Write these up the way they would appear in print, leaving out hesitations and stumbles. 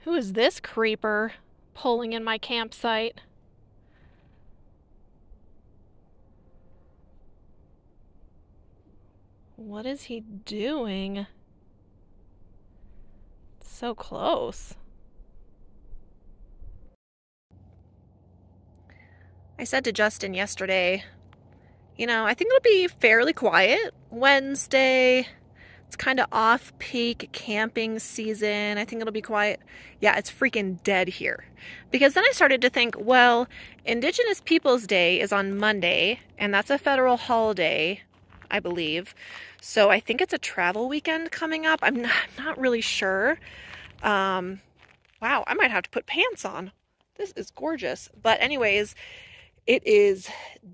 Who is this creeper pulling in my campsite? What is he doing? So close. I said to Justin yesterday, I think it'll be fairly quiet Wednesday. It's kind of off-peak camping season. I think it'll be quiet. Yeah, it's freaking dead here. Because then I started to think, well, Indigenous Peoples Day is on Monday, and that's a federal holiday, I believe. So I think it's a travel weekend coming up. I'm not really sure. Wow, I might have to put pants on. This is gorgeous. But anyways, it is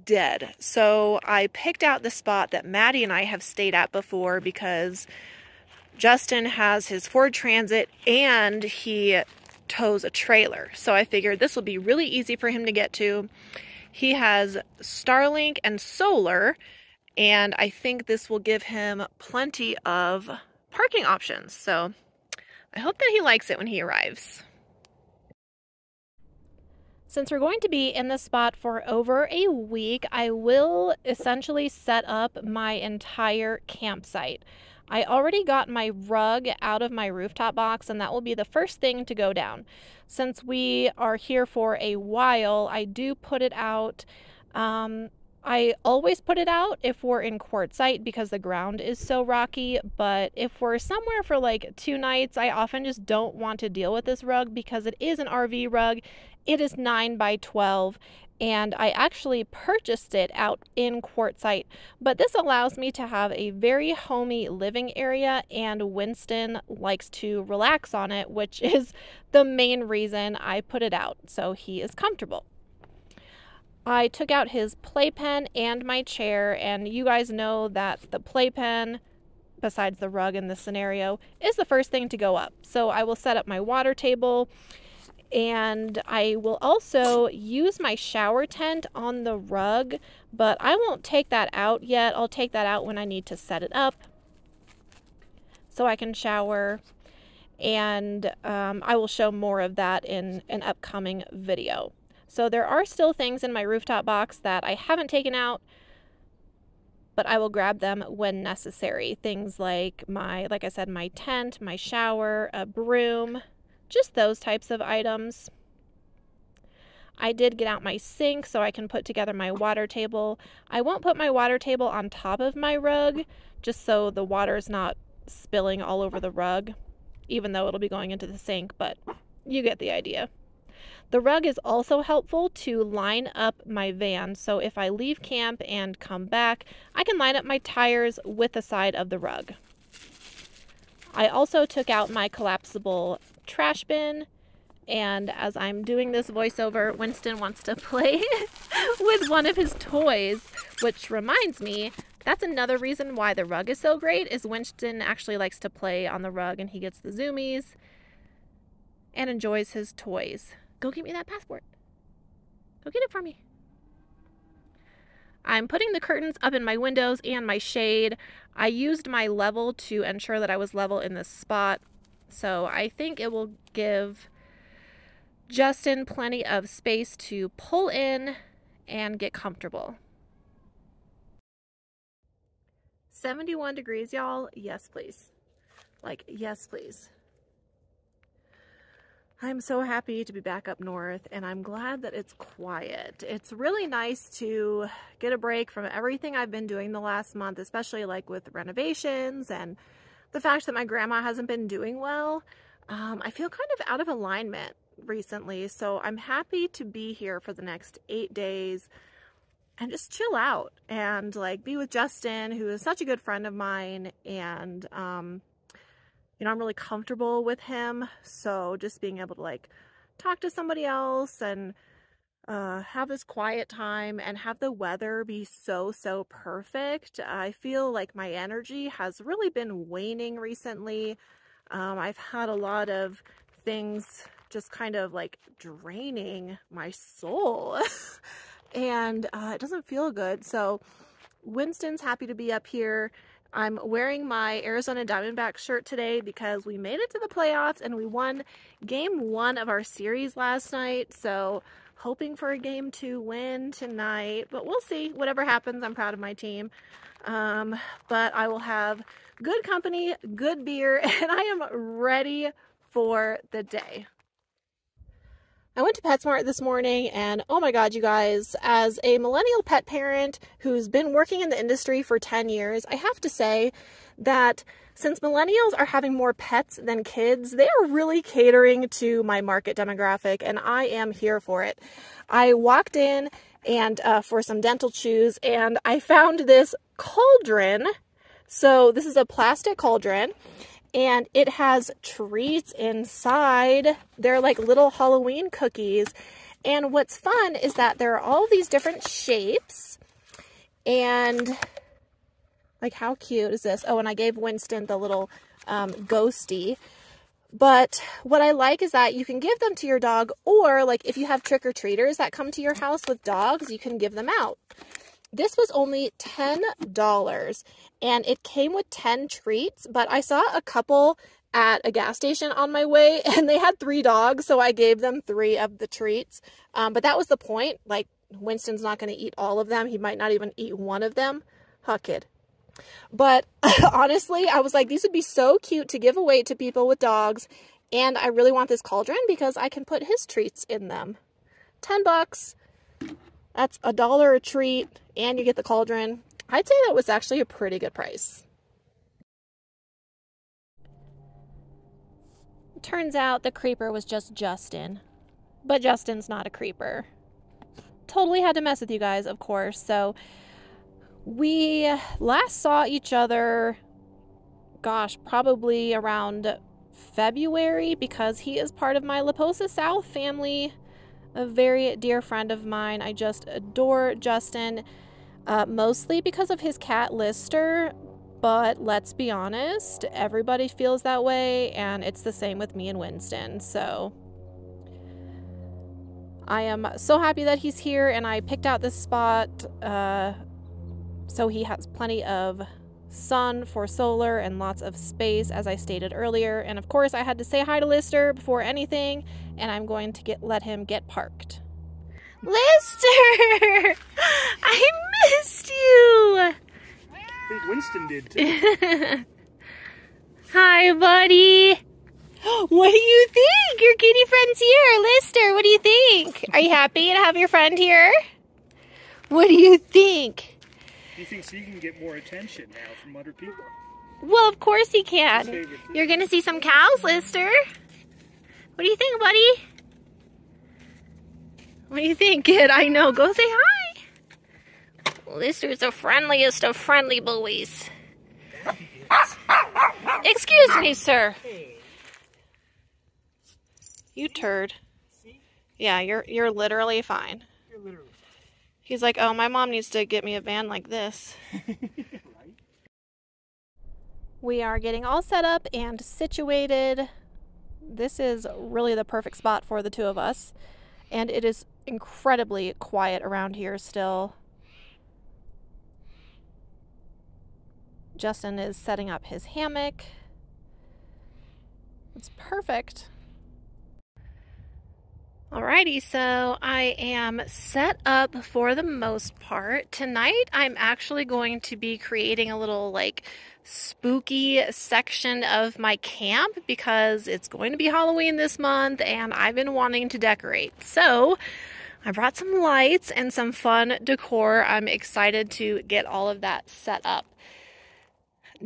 dead. So I picked out the spot that Maddie and I have stayed at before because Justin has his Ford Transit and he tows a trailer. So I figured this will be really easy for him to get to. He has Starlink and solar, and I think this will give him plenty of parking options. So I hope that he likes it when he arrives. Since we're going to be in the spot for over a week, I will essentially set up my entire campsite. I already got my rug out of my rooftop box, and that will be the first thing to go down. Since we are here for a while, I do put it out. I always put it out if we're in quartzite because the ground is so rocky, but if we're somewhere for like 2 nights, I often just don't want to deal with this rug because it is an RV rug. It is 9 by 12, and I actually purchased it out in quartzite, but this allows me to have a very homey living area, and Wynston likes to relax on it, which is the main reason I put it out, so he is comfortable. I took out his playpen and my chair, and you guys know that the playpen, besides the rug in this scenario, is the first thing to go up. So I will set up my water table, and I will also use my shower tent on the rug, but I won't take that out yet. I'll take that out when I need to set it up so I can shower, and I will show more of that in an upcoming video. So there are still things in my rooftop box that I haven't taken out, but I will grab them when necessary. Things like like I said, my tent, my shower, a broom, just those types of items. I did get out my sink so I can put together my water table. I won't put my water table on top of my rug, just so the water is not spilling all over the rug, even though it'll be going into the sink, but you get the idea. The rug is also helpful to line up my van, so if I leave camp and come back, I can line up my tires with the side of the rug. I also took out my collapsible trash bin, and as I'm doing this voiceover, Wynston wants to play with one of his toys, which reminds me, that's another reason why the rug is so great, is Wynston actually likes to play on the rug, and he gets the zoomies and enjoys his toys. Go get me that passport. Go get it for me. I'm putting the curtains up in my windows and my shade. I used my level to ensure that I was level in this spot. So I think it will give Justin plenty of space to pull in and get comfortable. 71 degrees, y'all. Yes, please. Like, yes, please. I'm so happy to be back up north, and I'm glad that it's quiet. It's really nice to get a break from everything I've been doing the last month, especially like with renovations and the fact that my grandma hasn't been doing well. I feel kind of out of alignment recently, so I'm happy to be here for the next 8 days and just chill out and like be with Justin, who is such a good friend of mine, and I'm really comfortable with him, so just being able to like talk to somebody else and have this quiet time and have the weather be so perfect. I feel like my energy has really been waning recently. I've had a lot of things just kind of like draining my soul and it doesn't feel good. So Winston's happy to be up here. I'm wearing my Arizona Diamondbacks shirt today because we made it to the playoffs and we won game 1 of our series last night. So hoping for a game 2 win tonight, but we'll see. Whatever happens, I'm proud of my team. But I will have good company, good beer, and I am ready for the day. I went to PetSmart this morning and oh my god, you guys, as a millennial pet parent who's been working in the industry for 10 years, I have to say that since millennials are having more pets than kids, they are really catering to my market demographic and I am here for it. I walked in and for some dental chews and I found this cauldron. So this is a plastic cauldron. And it has treats inside. They're like little Halloween cookies. And what's fun is that there are all these different shapes. And like, how cute is this? Oh, and I gave Wynston the little ghosty. But what I like is that you can give them to your dog, or like if you have trick-or-treaters that come to your house with dogs, you can give them out. This was only $10 and it came with 10 treats, but I saw a couple at a gas station on my way and they had 3 dogs, so I gave them 3 of the treats. But that was the point. Like, Winston's not going to eat all of them. He might not even eat one of them. Huh, kid. But honestly, I was like, these would be so cute to give away to people with dogs. And I really want this cauldron because I can put his treats in them. 10 bucks. That's $1 a treat, and you get the cauldron. I'd say that was actually a pretty good price. Turns out the creeper was just Justin. But Justin's not a creeper. Totally had to mess with you guys, of course. So we last saw each other, gosh, probably around February, because he is part of my La Posa South family. A very dear friend of mine. I just adore Justin, mostly because of his cat Lister, but let's be honest, everybody feels that way, and it's the same with me and Wynston. So I am so happy that he's here, and I picked out this spot so he has plenty of sun for solar and lots of space, as I stated earlier. And of course I had to say hi to Lister before anything, and I'm going to let him get parked. Lister! I missed you! I think Wynston did too. Hi, buddy! What do you think? Your kitty friend's here. Lister, what do you think? Are you happy to have your friend here? What do you think? He thinks he can get more attention now from other people. Well, of course he can. You're gonna see some cows, Lister. What do you think, buddy? What do you think, kid? I know. Go say hi. Lister's the friendliest of friendly boys. Excuse me, sir. You turd. Yeah, you're literally fine. You're literally fine. He's like, oh, my mom needs to get me a van like this. Right? We are getting all set up and situated. This is really the perfect spot for the two of us. And it is incredibly quiet around here still. Justin is setting up his hammock. It's perfect. Alrighty, so I am set up for the most part. Tonight, I'm actually going to be creating a little like spooky section of my camp because it's going to be Halloween this month and I've been wanting to decorate. So I brought some lights and some fun decor. I'm excited to get all of that set up.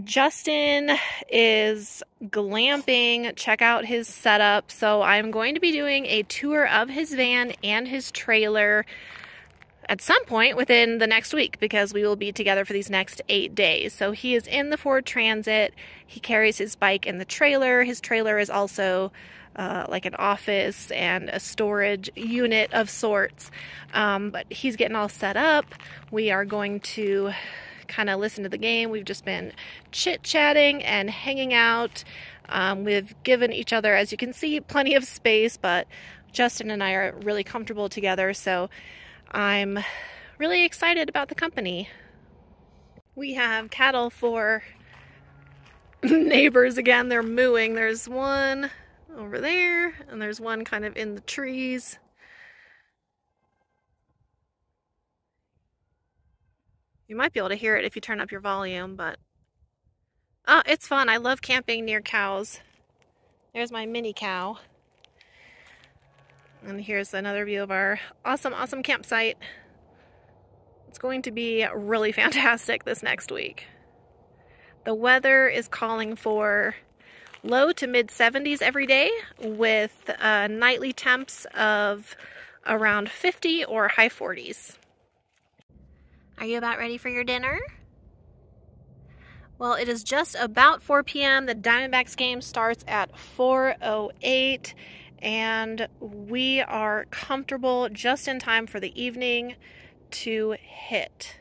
Justin is glamping. Check out his setup. So I'm going to be doing a tour of his van and his trailer at some point within the next week because we will be together for these next 8 days. So he is in the Ford Transit. He carries his bike in the trailer. His trailer is also like an office and a storage unit of sorts. But he's getting all set up. We are going to kind of listen to the game. We've just been chit-chatting and hanging out. We've given each other, as you can see, plenty of space, but Justin and I are really comfortable together, so I'm really excited about the company. We have cattle for neighbors again. They're mooing. There's one over there, and there's one kind of in the trees. You might be able to hear it if you turn up your volume, but oh, it's fun. I love camping near cows. There's my mini cow. And here's another view of our awesome campsite. It's going to be really fantastic this next week. The weather is calling for low to mid 70s every day with nightly temps of around 50 or high 40s. Are you about ready for your dinner? Well, it is just about 4 p.m. The Diamondbacks game starts at 4:08, and we are comfortable just in time for the evening to hit.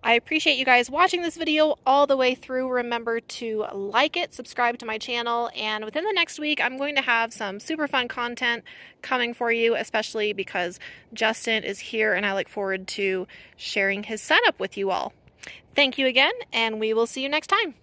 I appreciate you guys watching this video all the way through. Remember to like it, subscribe to my channel, and within the next week, I'm going to have some super fun content coming for you, especially because Justin is here and I look forward to sharing his setup with you all. Thank you again, and we will see you next time.